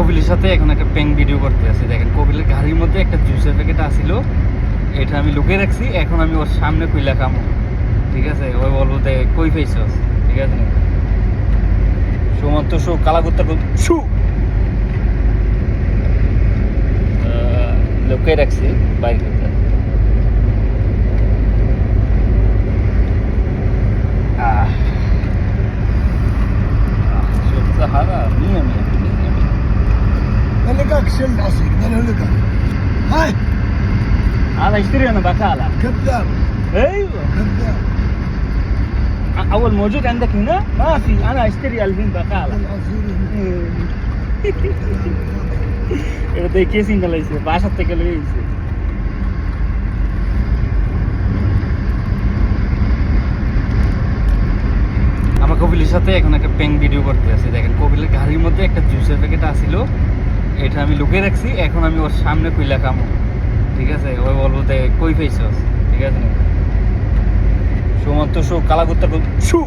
কপিলের সাথে এখন একটা প্যাং ভিডিও করতে আছি। দেখেন কপিলের গাড়ির মধ্যে একটা জুসের প্যাকেট আসিল, এটা আমি লুকিয়ে রাখছি। এখন আমি ওর সামনে কইলা খামো, ঠিক আছে? ওই বলবো যে কই পাইছস, ঠিক আছে? সুমন্ত শু কালাগুত্তার শু লুকিয়ে রাখছি বাইক করতে। Sahara, mia. قال لك شل عصير قال لك هاي هذا يشتري انا بكاله. كذاب ايوه كذاب اول موجود عندك هنا ما في، انا اشتري الحين بكاله. এটা দেখে সিঙ্গেল হয়েছে, বাসার থেকে লয়ে গেছে। আমার কপিলের সাথে এখন একটা প্যাং ভিডিও করতে আছি। দেখেন কপিলের গাড়ির মধ্যে একটা জুসের প্যাকেট আসিল, এটা আমি লুকিয়ে রাখছি। এখন আমি ওর সামনে কইলা খামো, ঠিক আছে? ওই বলবো যে কই পাইছস, ঠিক আছে? সুমন্ত শু কালাগুত্তার শু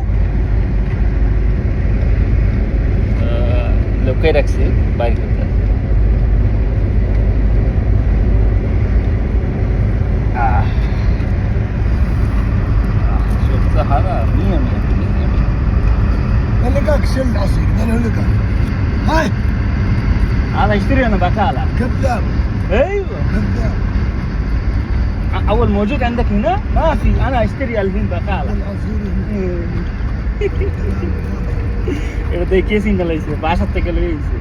লুকিয়ে রাখছি বাইক করতে। Sahara, mia. قال لك شل عصير قال لك هاي هذا يشتري انا بكاله. كذاب ايوه كذاب اول موجود عندك هنا ما في، انا اشتري الحين بكاله. العصير এটা দেখে সিঙ্গেল হয়েছে, বাসার থেকে লয়ে গেছে।